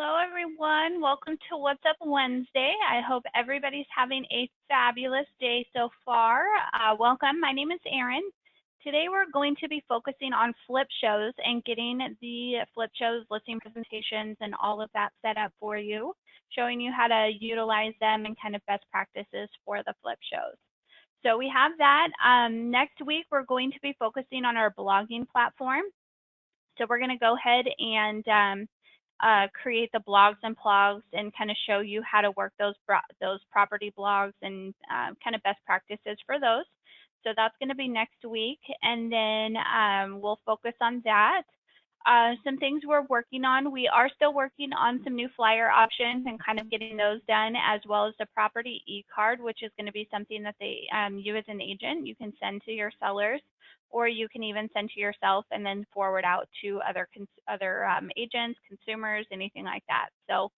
Hello, everyone. Welcome to What's Up Wednesday. I hope everybody's having a fabulous day so far. Welcome. My name is Erin. Today, we're going to be focusing on flip shows and getting the flip shows, listing presentations, and all of that set up for you, showing you how to utilize them and kind of best practices for the flip shows. So we have that. Next week, we're going to be focusing on our blogging platform. So we're going to go ahead and create the blogs and blogs and kind of show you how to work those property blogs and kind of best practices for those. So that's going to be next week, and then we'll focus on that. Some things we're working on. We are still working on some new flyer options and kind of getting those done, as well as the property e-card, which is going to be something that you as an agent, you can send to your sellers, or you can even send to yourself and then forward out to other agents, consumers, anything like that. So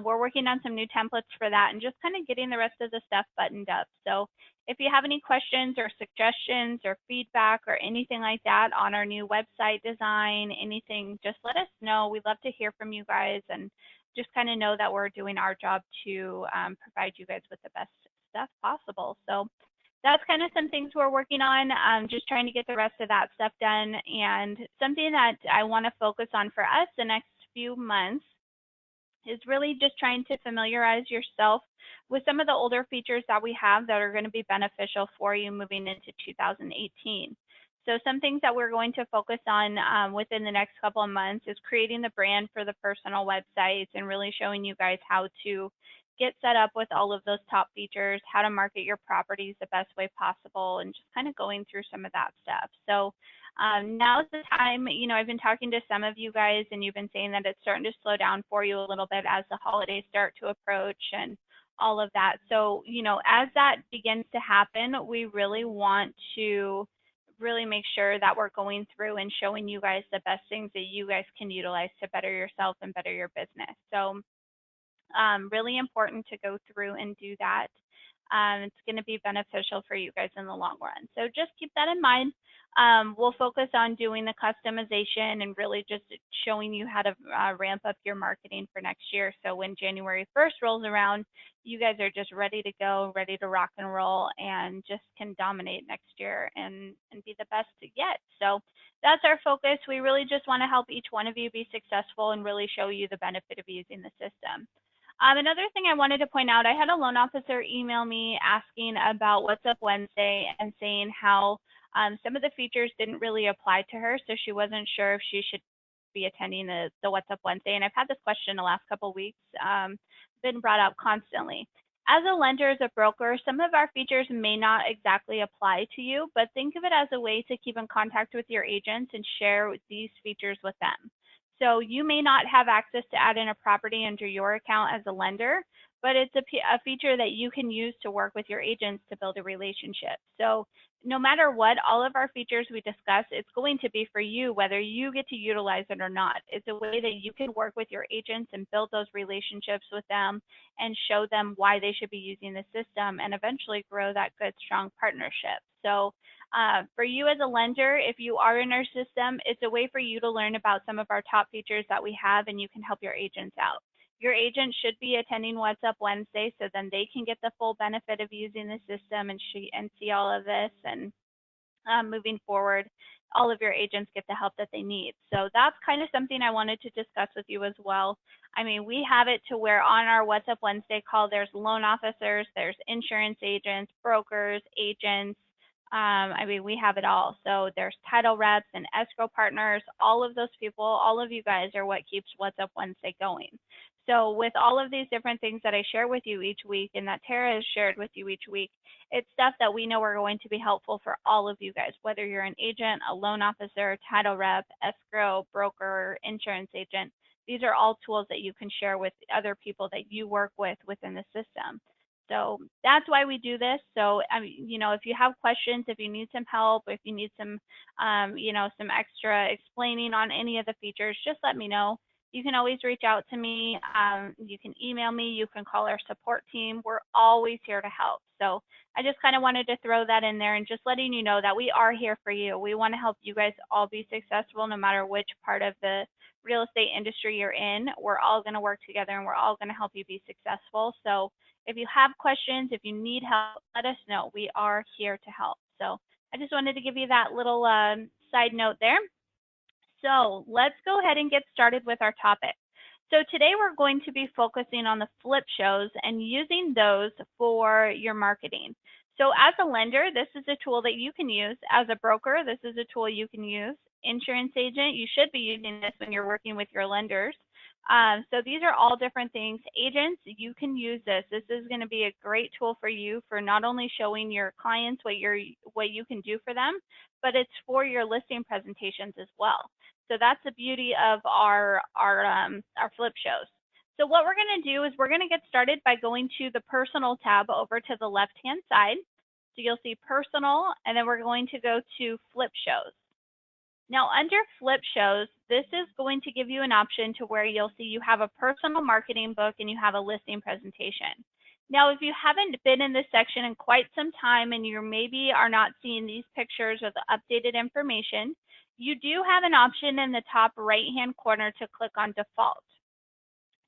we're working on some new templates for that and just kind of getting the rest of the stuff buttoned up. So if you have any questions or suggestions or feedback or anything like that on our new website design, anything, just let us know. We'd love to hear from you guys and just kind of know that we're doing our job to provide you guys with the best stuff possible. So that's kind of some things we're working on, just trying to get the rest of that stuff done. And something that I want to focus on for us the next few months is really just trying to familiarize yourself with some of the older features that we have that are going to be beneficial for you moving into 2018. So some things that we're going to focus on within the next couple of months is creating the brand for the personal websites and really showing you guys how to get set up with all of those top features, how to market your properties the best way possible, and just kind of going through some of that stuff. So now's the time. I've been talking to some of you guys, and you've been saying that it's starting to slow down for you a little bit as the holidays start to approach and all of that. So, as that begins to happen, we really want to really make sure that we're going through and showing you guys the best things that you guys can utilize to better yourself and better your business. So really important to go through and do that. It's going to be beneficial for you guys in the long run. So just keep that in mind. We'll focus on doing the customization and really just showing you how to ramp up your marketing for next year. So when January 1st rolls around, you guys are just ready to go, ready to rock and roll, and just can dominate next year and be the best yet. So that's our focus. We really just want to help each one of you be successful and really show you the benefit of using the system. Another thing I wanted to point out, I had a loan officer email me asking about What's Up Wednesday and saying how some of the features didn't really apply to her, so she wasn't sure if she should be attending the What's Up Wednesday. And I've had this question the last couple of weeks, been brought up constantly. As a lender, as a broker, some of our features may not exactly apply to you, but think of it as a way to keep in contact with your agents and share these features with them. So you may not have access to add in a property under your account as a lender, but it's a feature that you can use to work with your agents to build a relationship. So no matter what, all of our features we discuss, it's going to be for you, whether you get to utilize it or not. It's a way that you can work with your agents and build those relationships with them and show them why they should be using the system and eventually grow that good, strong partnership. So for you as a lender, if you are in our system, it's a way for you to learn about some of our top features that we have, and you can help your agents out. Your agent should be attending What's Up Wednesday, so then they can get the full benefit of using the system and see all of this. And moving forward, all of your agents get the help that they need. So that's kind of something I wanted to discuss with you as well. I mean, we have it to where on our What's Up Wednesday call, there's loan officers, there's insurance agents, brokers, agents. I mean, we have it all. So there's title reps and escrow partners. All of those people, all of you guys are what keeps What's Up Wednesday going. So with all of these different things that I share with you each week and that Tara has shared with you each week, it's stuff that we know are going to be helpful for all of you guys, whether you're an agent, a loan officer, title rep, escrow, broker, insurance agent. These are all tools that you can share with other people that you work with within the system. So that's why we do this. So, if you have questions, if you need some help, if you need some, some extra explaining on any of the features, just let me know. you can always reach out to me. You can email me. You can call our support team. We're always here to help. So I just kind of wanted to throw that in there and just letting you know that we are here for you. We want to help you guys all be successful no matter which part of the real estate industry you're in. We're all going to work together and we're all going to help you be successful. So if you have questions, if you need help, let us know. We are here to help. So I just wanted to give you that little side note there. So let's go ahead and get started with our topic. So today we're going to be focusing on the flip shows and using those for your marketing. So as a lender, this is a tool that you can use. As a broker, this is a tool you can use. Insurance agent, you should be using this when you're working with your lenders. So these are all different things. Agents, you can use this. This is going to be a great tool for you for not only showing your clients what you can do for them, but it's for your listing presentations as well. So that's the beauty of our flip shows. So what we're going to do is we're going to get started by going to the personal tab over to the left-hand side. So you'll see personal, and then we're going to go to flip shows. Now under flip shows, this is going to give you an option to where you'll see you have a personal marketing book and you have a listing presentation. Now, if you haven't been in this section in quite some time and you maybe are not seeing these pictures or the updated information, you do have an option in the top right-hand corner to click on default.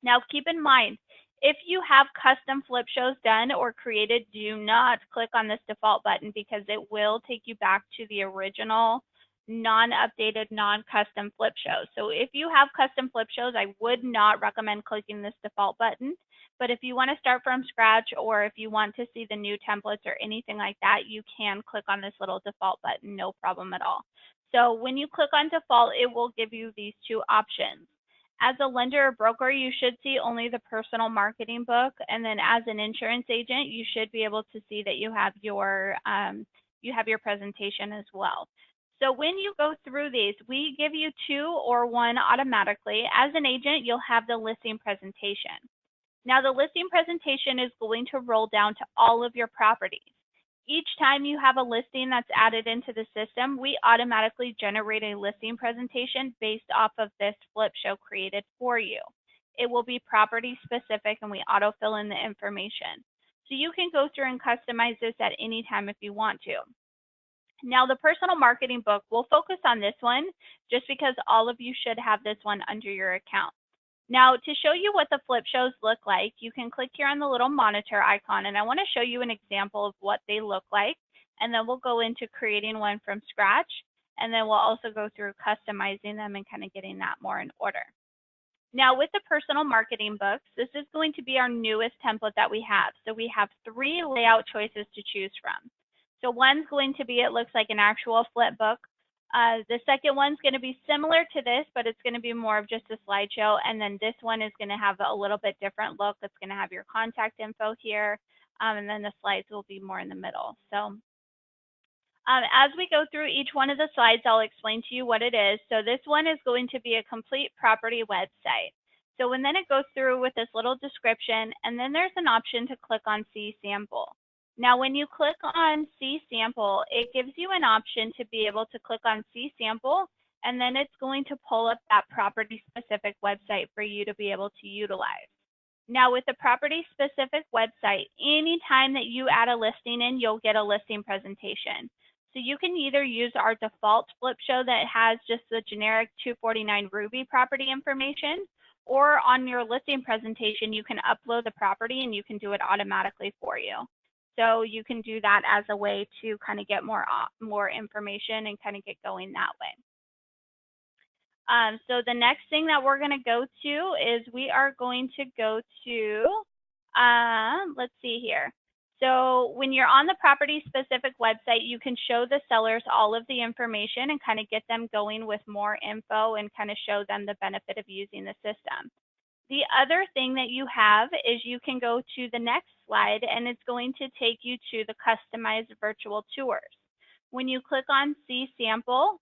Now, keep in mind, if you have custom flip shows done or created, do not click on this default button because it will take you back to the original non-updated, non-custom flip shows. So if you have custom flip shows, I would not recommend clicking this default button. But if you want to start from scratch or if you want to see the new templates or anything like that, you can click on this little default button, no problem at all. So when you click on default, it will give you these two options. As a lender or broker, you should see only the personal marketing book. And then as an insurance agent, you should be able to see that you have your presentation as well. So when you go through these, we give you two or one automatically. As an agent, you'll have the listing presentation. Now the listing presentation is going to roll down to all of your properties. Each time you have a listing that's added into the system, we automatically generate a listing presentation based off of this flip show created for you. It will be property specific and we autofill in the information. So you can go through and customize this at any time if you want to. Now the personal marketing book, we'll focus on this one just because all of you should have this one under your account. Now to show you what the flip shows look like, you can click here on the little monitor icon and I want to show you an example of what they look like, and then we'll go into creating one from scratch, and then we'll also go through customizing them and kind of getting that more in order. Now with the personal marketing books, this is going to be our newest template that we have. So we have 3 layout choices to choose from. So one's going to be, it looks like an actual flip book. The second one's going to be similar to this, but it's going to be more of just a slideshow. And then this one is going to have a little bit different look. It's going to have your contact info here. And then the slides will be more in the middle. So as we go through each one of the slides, I'll explain to you what it is. So this one is going to be a complete property website. So and then it goes through with this little description, and then there's an option to click on See Sample. Now, when you click on See Sample, it gives you an option to be able to click on See Sample, and then it's going to pull up that property-specific website for you to be able to utilize. Now, with the property-specific website, anytime that you add a listing in, you'll get a listing presentation. So you can either use our default flip show that has just the generic 249 Ruby property information, or on your listing presentation, you can upload the property and you can do it automatically for you. So you can do that as a way to kind of get more information and kind of get going that way. So the next thing that we're going to go to is we are going to go to, let's see here. So when you're on the property specific website, you can show the sellers all of the information and kind of get them going with more info and kind of show them the benefit of using the system. The other thing that you have is you can go to the next slide and it's going to take you to the customized virtual tours. When you click on See Sample,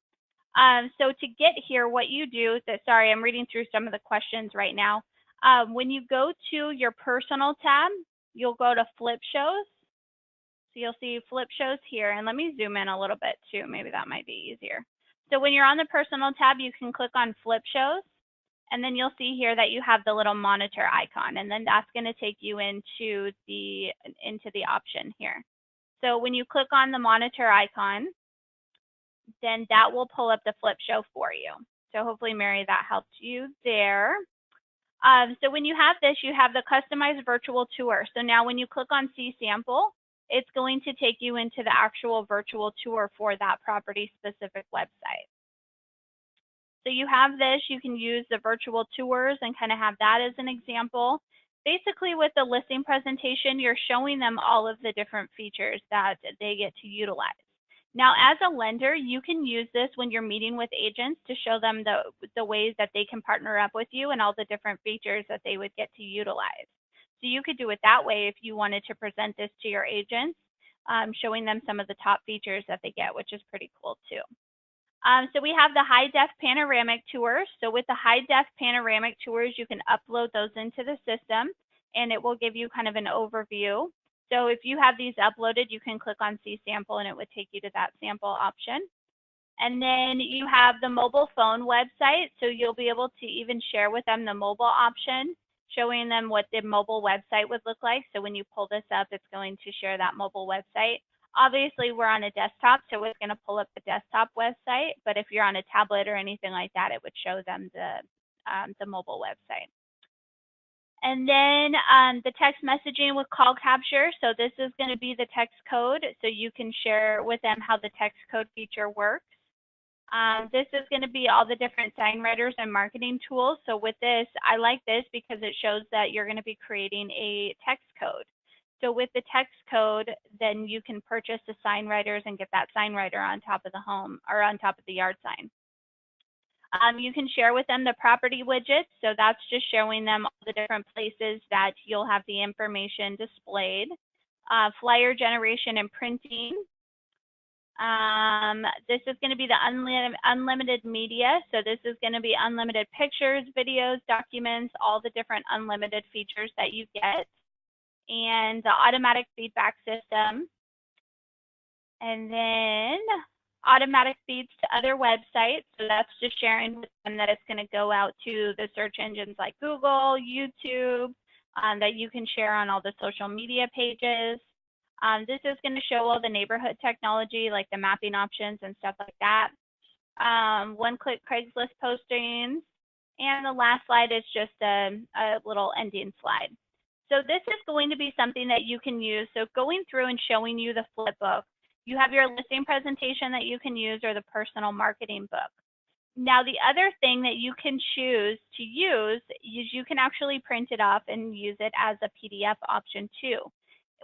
so to get here, what you do, sorry, I'm reading through some of the questions right now. When you go to your personal tab, you'll go to flip shows. So you'll see flip shows here, and let me zoom in a little bit too, maybe that might be easier. So when you're on the personal tab, you can click on flip shows. And then you'll see here that you have the little monitor icon, and then that's going to take you into the option here. So when you click on the monitor icon, then that will pull up the flip show for you. So hopefully, Mary, that helped you there. So when you have this, you have the customized virtual tour. So now when you click on See Sample, it's going to take you into the actual virtual tour for that property specific website. So you have this, you can use the virtual tours and kind of have that as an example. Basically with the listing presentation, you're showing them all of the different features that they get to utilize. Now, as a lender, you can use this when you're meeting with agents to show them the ways that they can partner up with you and all the different features that they would get to utilize. So you could do it that way if you wanted to present this to your agents, showing them some of the top features that they get, which is pretty cool too. So we have the high def panoramic tours. So with the high def panoramic tours, you can upload those into the system and it will give you kind of an overview. So if you have these uploaded, you can click on See Sample and it would take you to that sample option. And then you have the mobile phone website. So you'll be able to even share with them the mobile option, showing them what the mobile website would look like. So when you pull this up, it's going to share that mobile website. Obviously, we're on a desktop, so it's going to pull up the desktop website. But if you're on a tablet or anything like that, it would show them the mobile website. And then the text messaging with call capture. So this is going to be the text code, so you can share with them how the text code feature works. This is going to be all the different sign writers and marketing tools. So with this, I like this because it shows that you're going to be creating a text code. So with the text code, then you can purchase the sign writers and get that sign writer on top of the home or on top of the yard sign. You can share with them the property widgets. So that's just showing them all the different places that you'll have the information displayed. Flyer generation and printing. This is going to be the unlimited media. So this is going to be unlimited pictures, videos, documents, all the different unlimited features that you get. And the automatic feedback system. And then automatic feeds to other websites. So that's just sharing with them that it's going to go out to the search engines like Google, YouTube, that you can share on all the social media pages. This is going to show all the neighborhood technology, like the mapping options and stuff like that. One-click Craigslist postings. And the last slide is just a little ending slide. So this is going to be something that you can use. So going through and showing you the flip book, you have your listing presentation that you can use or the personal marketing book. Now, the other thing that you can choose to use is you can actually print it off and use it as a PDF option too.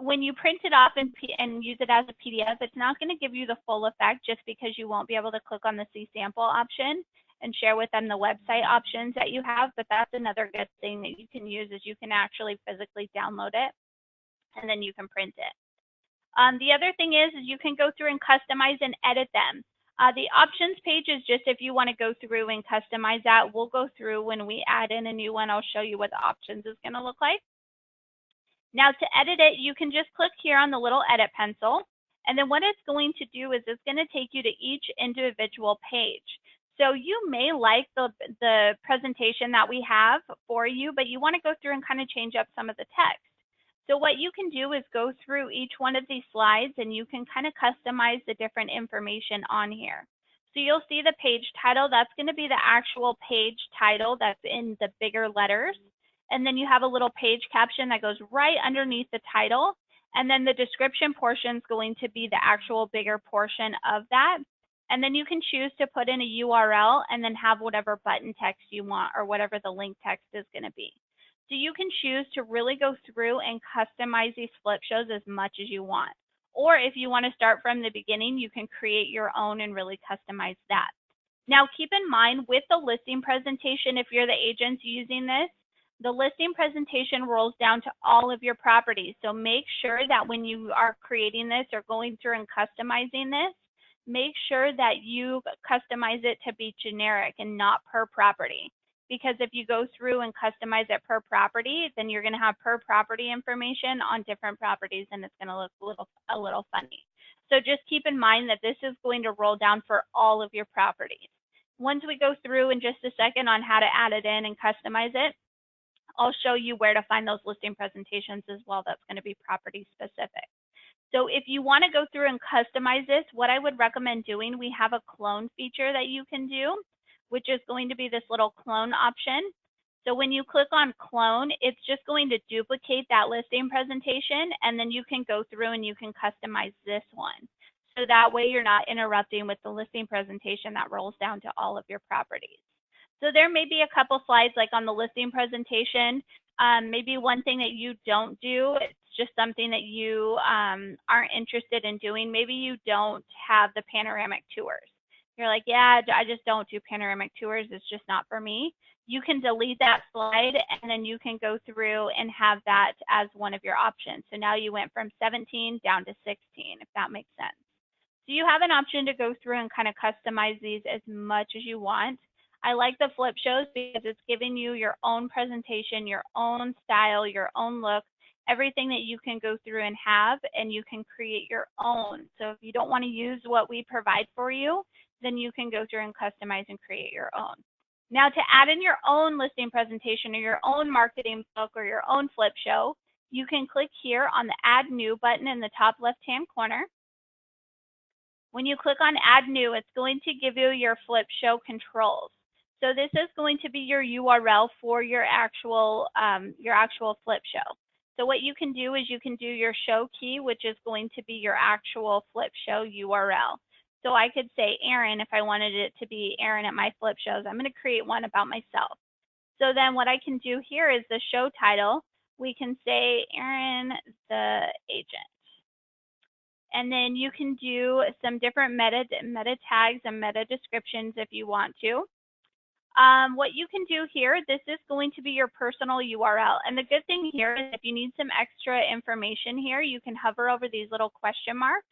When you print it off and use it as a PDF, it's not going to give you the full effect just because you won't be able to click on the See Sample option and share with them the website options that you have, but that's another good thing that you can use is you can actually physically download it and then you can print it. The other thing is you can go through and customize and edit them. The options page is just if you want to go through and customize that. We'll go through when we add in a new one. I'll show you what the options is going to look like. Now to edit it, you can just click here on the little edit pencil. And then what it's going to do is it's going to take you to each individual page. So you may like the presentation that we have for you, but you want to go through and kind of change up some of the text. So what you can do is go through each one of these slides and you can kind of customize the different information on here. So you'll see the page title. That's going to be the actual page title that's in the bigger letters. And then you have a little page caption that goes right underneath the title. And then the description portion is going to be the actual bigger portion of that. And then you can choose to put in a URL and then have whatever button text you want or whatever the link text is going to be. So you can choose to really go through and customize these flip shows as much as you want. Or if you want to start from the beginning, you can create your own and really customize that. Now keep in mind with the listing presentation, if you're the agents using this, the listing presentation rolls down to all of your properties. So make sure that when you are creating this or going through and customizing this, make sure that you customize it to be generic and not per property. Because if you go through and customize it per property, then you're going to have per property information on different properties and it's going to look a little funny. So just keep in mind that this is going to roll down for all of your properties. Once we go through in just a second on how to add it in and customize it, I'll show you where to find those listing presentations as well. That's going to be property specific. So if you want to go through and customize this, what I would recommend doing, we have a clone feature that you can do, which is going to be this little clone option. So when you click on clone, it's just going to duplicate that listing presentation, and then you can go through and you can customize this one. So that way you're not interrupting with the listing presentation that rolls down to all of your properties. So there may be a couple slides like on the listing presentation, maybe one thing that you don't do, it's just something that you aren't interested in doing. Maybe you don't have the panoramic tours. You're like, yeah, I just don't do panoramic tours. It's just not for me. You can delete that slide and then you can go through and have that as one of your options. So now you went from 17 down to 16, if that makes sense. So you have an option to go through and kind of customize these as much as you want. I like the flip shows because it's giving you your own presentation, your own style, your own look, everything that you can go through and have, and you can create your own. So if you don't want to use what we provide for you, then you can go through and customize and create your own. Now to add in your own listing presentation or your own marketing book or your own flip show, you can click here on the Add New button in the top left-hand corner. When you click on Add New, it's going to give you your flip show controls. So this is going to be your URL for your actual flip show. So what you can do is you can do your show key, which is going to be your actual flip show URL. So I could say Erin, if I wanted it to be Erin at my flip shows. I'm going to create one about myself. So then what I can do here is the show title. We can say Erin the agent. And then you can do some different meta tags and meta descriptions if you want to. What you can do here, this is going to be your personal URL. And the good thing here is if you need some extra information here, you can hover over these little question marks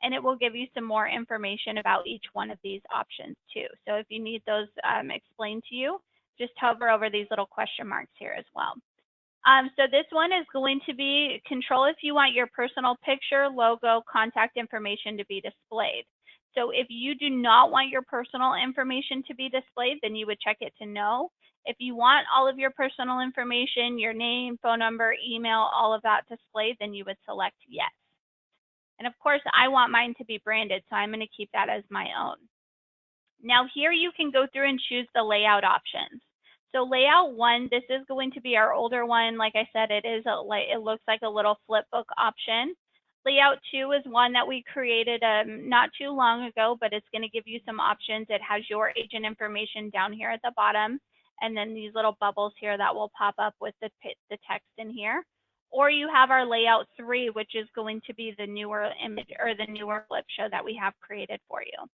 and it will give you some more information about each one of these options too. So if you need those explained to you, just hover over these little question marks here as well. So this one is going to be control if you want your personal picture, logo, contact information to be displayed. So if you do not want your personal information to be displayed, then you would check it to no. If you want all of your personal information, your name, phone number, email, all of that displayed, then you would select yes. And of course, I want mine to be branded, so I'm going to keep that as my own. Now here you can go through and choose the layout options. So layout 1, this is going to be our older one. Like I said, it looks like a little flip book option. Layout 2 is one that we created not too long ago, but it's going to give you some options. It has your agent information down here at the bottom, and then these little bubbles here that will pop up with the text in here. Or you have our layout 3, which is going to be the newer image or the newer flip show that we have created for you.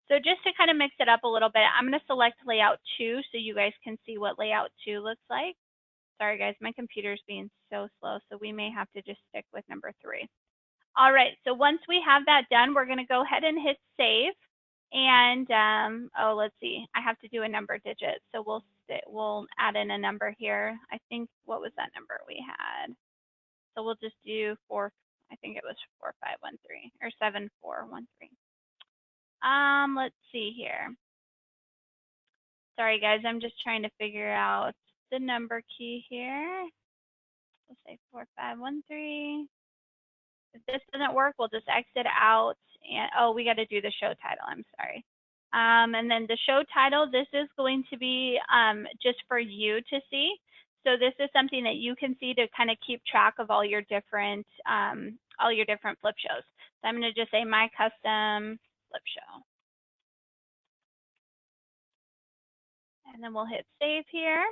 So just to kind of mix it up a little bit, I'm going to select layout 2 so you guys can see what layout 2 looks like. Sorry guys, my computer's being so slow, so we may have to just stick with number 3. All right, so once we have that done, we're going to go ahead and hit save. And oh, let's see, I have to do a number digit. So we'll add in a number here. I think, what was that number we had? So we'll just do 4, I think it was 4513 or 7413. Let's see here. Sorry guys, I'm just trying to figure out the number key here. We'll say 4513. If this doesn't work, we'll just exit out and, oh, we got to do the show title, I'm sorry. And then the show title, this is going to be just for you to see. So this is something that you can see to kind of keep track of all your different flip shows. So I'm going to just say my custom flip show. And then we'll hit save here.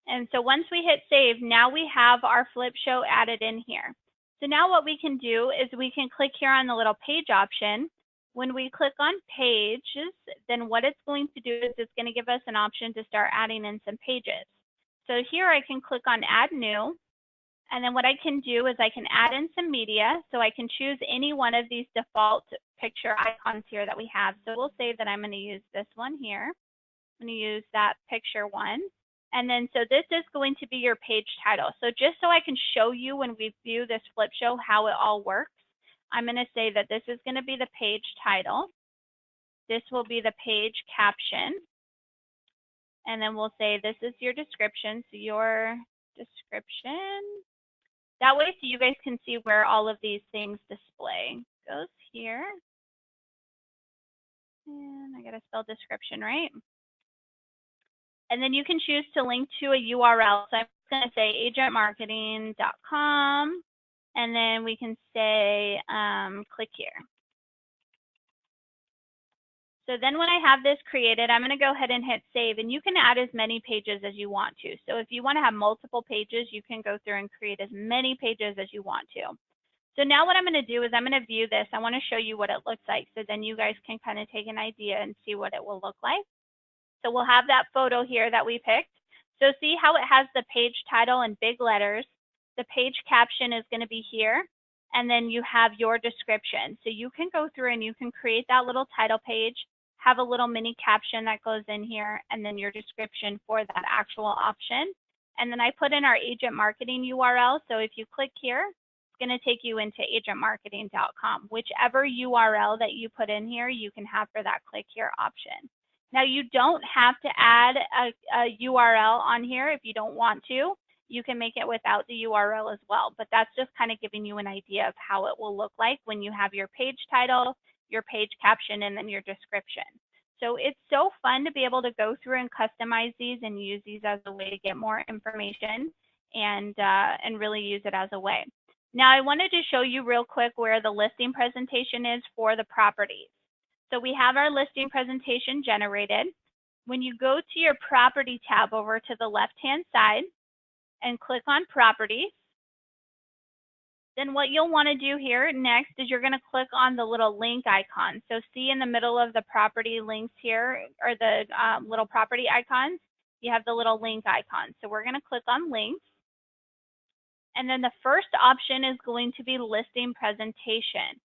And so once we hit save, now we have our flip show added in here. So now what we can do is we can click here on the little page option. When we click on pages, then what it's going to do is it's going to give us an option to start adding in some pages. So here I can click on add new. And then what I can do is I can add in some media. So I can choose any one of these default picture icons here that we have. So we'll say that I'm going to use this one here. I'm going to use that picture one. And then so this is going to be your page title. So just so I can show you when we view this flip show how it all works, I'm going to say that this is going to be the page title. This will be the page caption. And then we'll say this is your description. So your description. That way so you guys can see where all of these things display. Goes here. And I gotta spell description right. And then you can choose to link to a URL. So I'm going to say agentmarketing.com. And then we can say click here. So then when I have this created, I'm going to go ahead and hit save. And you can add as many pages as you want to. So if you want to have multiple pages, you can go through and create as many pages as you want to. So now what I'm going to do is I'm going to view this. I want to show you what it looks like. So then you guys can kind of take an idea and see what it will look like. So we'll have that photo here that we picked. So see how it has the page title in big letters. The page caption is going to be here. And then you have your description. So you can go through and you can create that little title page, have a little mini caption that goes in here, and then your description for that actual option. And then I put in our agent marketing URL. So if you click here, it's going to take you into agentmarketing.com. Whichever URL that you put in here, you can have for that click here option. Now you don't have to add a URL on here if you don't want to. You can make it without the URL as well, but that's just kind of giving you an idea of how it will look like when you have your page title, your page caption, and then your description. So it's so fun to be able to go through and customize these and use these as a way to get more information and really use it as a way. Now I wanted to show you real quick where the listing presentation is for the properties. So we have our listing presentation generated. When you go to your property tab over to the left-hand side and click on properties, then what you'll want to do here next is you're going to click on the little link icon. So see in the middle of the property links here, or the little property icons, you have the little link icon. So we're going to click on links. And then the first option is going to be listing presentation.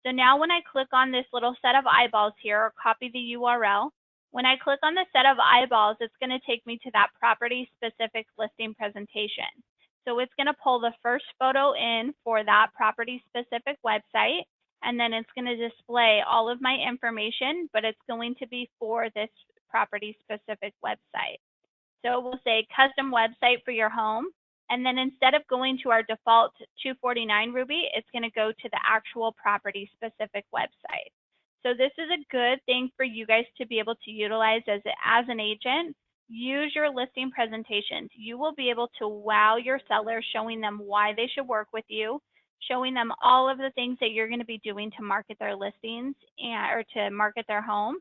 So now when I click on this little set of eyeballs here, or copy the URL, when I click on the set of eyeballs, it's going to take me to that property specific listing presentation. So it's going to pull the first photo in for that property specific website, and then it's going to display all of my information, but it's going to be for this property specific website. So we'll say custom website for your home. And then instead of going to our default 249 Ruby, it's going to go to the actual property specific website. So this is a good thing for you guys to be able to utilize as an agent. Use your listing presentations. You will be able to wow your sellers, showing them why they should work with you, showing them all of the things that you're going to be doing to market their listings or to market their home.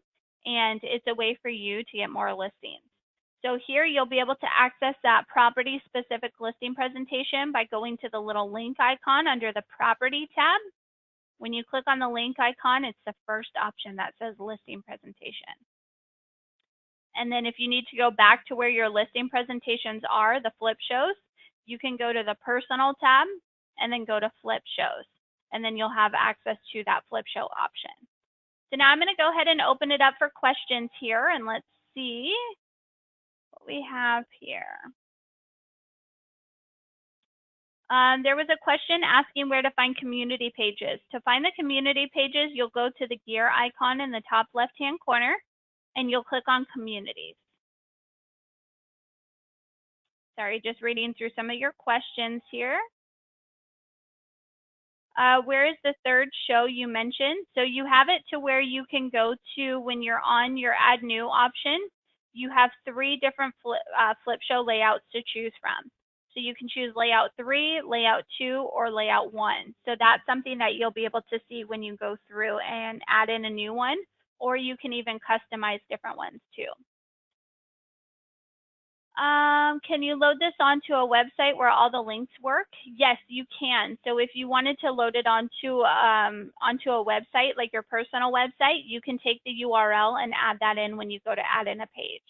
And it's a way for you to get more listings. So here you'll be able to access that property specific listing presentation by going to the little link icon under the property tab. When you click on the link icon, it's the first option that says listing presentation. And then if you need to go back to where your listing presentations are, the flip shows, you can go to the personal tab and then go to flip shows. And then you'll have access to that flip show option. So now I'm going to go ahead and open it up for questions here, and let's see what we have here. There was a question asking where to find community pages. To find the community pages, you'll go to the gear icon in the top left-hand corner, and you'll click on communities. Sorry, just reading through some of your questions here. Where is the third show you mentioned? So you have it to where you can go to when you're on your add new option. You have 3 different flip show layouts to choose from. So you can choose layout 3, layout 2, or layout 1. So that's something that you'll be able to see when you go through and add in a new one, or you can even customize different ones too. Can you load this onto a website where all the links work? Yes, you can. So if you wanted to load it onto a website, like your personal website, you can take the URL and add that in when you go to add in a page.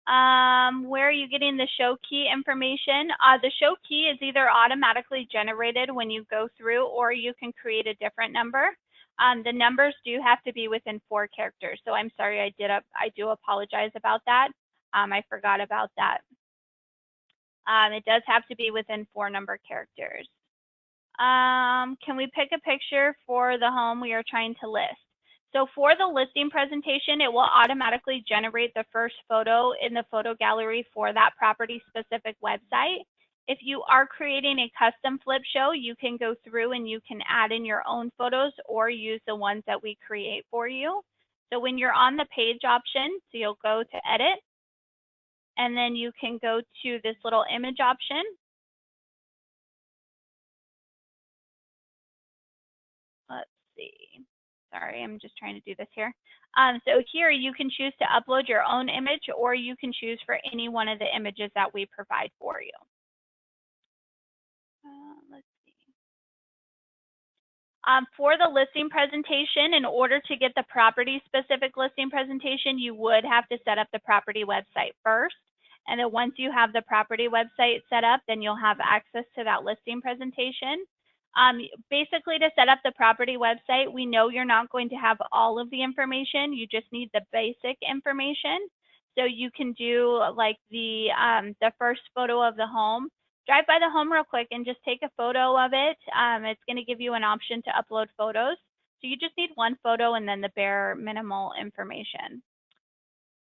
Where are you getting the show key information? The show key is either automatically generated when you go through, or you can create a different number. The numbers do have to be within 4 characters. So I'm sorry, I do apologize about that. I forgot about that. It does have to be within 4 number characters. Can we pick a picture for the home we are trying to list? So for the listing presentation, it will automatically generate the first photo in the photo gallery for that property specific website. If you are creating a custom flip show, you can go through and you can add in your own photos or use the ones that we create for you. So when you're on the page option, so you'll go to edit, and then you can go to this little image option. Let's see. Sorry, I'm just trying to do this here. So here you can choose to upload your own image, or you can choose for any one of the images that we provide for you. Let's see. For the listing presentation, in order to get the property specific listing presentation, you would have to set up the property website first. And then once you have the property website set up, then you'll have access to that listing presentation. Basically, to set up the property website, we know you're not going to have all of the information. You just need the basic information. So you can do like the first photo of the home. Drive by the home real quick and just take a photo of it. It's going to give you an option to upload photos. So you just need one photo and then the bare minimal information.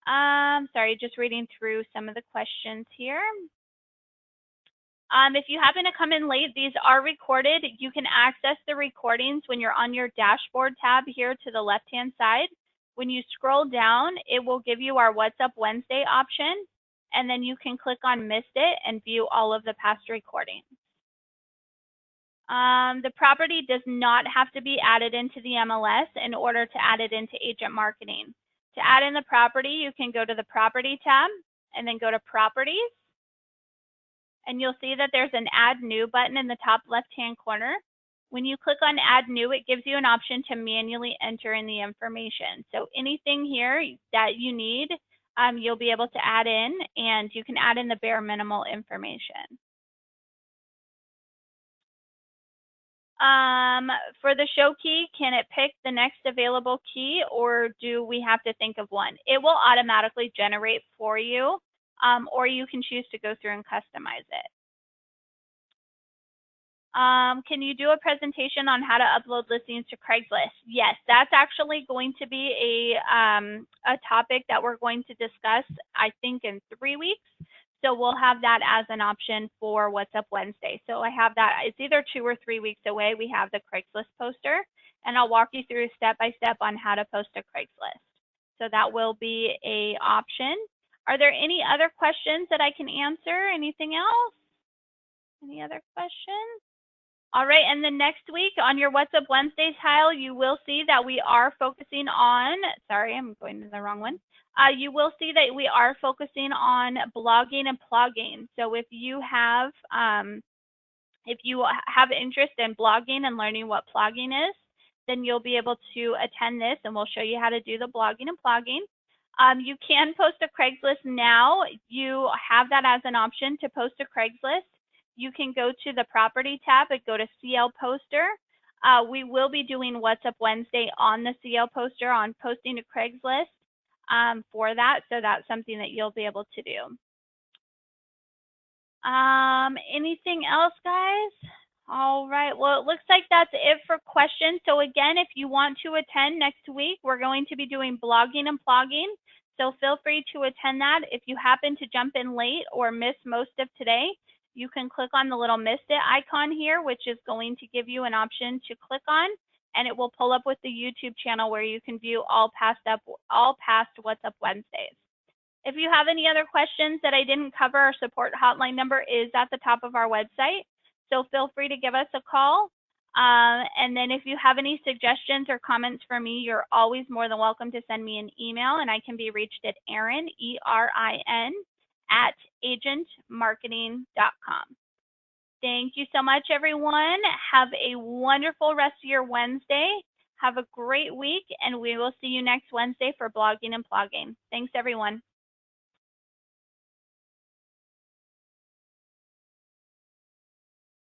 Sorry, just reading through some of the questions here. If you happen to come in late, these are recorded. You can access the recordings when you're on your dashboard tab here to the left-hand side. When you scroll down, it will give you our What's Up Wednesday option, and then you can click on Missed It and view all of the past recordings. The property does not have to be added into the MLS in order to add it into Agent Marketing. To add in the property, you can go to the Property tab and then go to Properties. And you'll see that there's an Add New button in the top left-hand corner. When you click on Add New, it gives you an option to manually enter in the information. So anything here that you need, you'll be able to add in, and you can add in the bare minimal information. For the show key, can it pick the next available key, or do we have to think of one? It will automatically generate for you, or you can choose to go through and customize it. Can you do a presentation on how to upload listings to Craigslist? Yes, that's actually going to be a topic that we're going to discuss, I think, in 3 weeks. So we'll have that as an option for What's Up Wednesday. So I have that. It's either 2 or 3 weeks away. We have the Craigslist poster, and I'll walk you through step by step on how to post a Craigslist. So that will be an option. Are there any other questions that I can answer? Anything else? Any other questions? All right, and then next week on your What's Up Wednesday tile, you will see that we are focusing on, sorry, I'm going to the wrong one. You will see that we are focusing on blogging and plugging. So if you have interest in blogging and learning what plugging is, then you'll be able to attend this, and we'll show you how to do the blogging and plugging. You can post a Craigslist now. You have that as an option to post a Craigslist. You can go to the Property tab and go to CL Poster. We will be doing What's Up Wednesday on the CL Poster on posting to Craigslist for that. So that's something that you'll be able to do. Anything else, guys? All right, well, it looks like that's it for questions. So again, if you want to attend next week, we're going to be doing blogging and plugging. So feel free to attend that. If you happen to jump in late or miss most of today, you can click on the little Missed It icon here, which is going to give you an option to click on, and it will pull up with the YouTube channel where you can view all past What's Up Wednesdays. If you have any other questions that I didn't cover, our support hotline number is at the top of our website, so feel free to give us a call. And then if you have any suggestions or comments for me, you're always more than welcome to send me an email, and I can be reached at Erin, E-R-I-N, @agentmarketing.com. Thank you so much, everyone. Have a wonderful rest of your Wednesday. Have a great week, and we will see you next Wednesday for blogging and plugging. Thanks, everyone.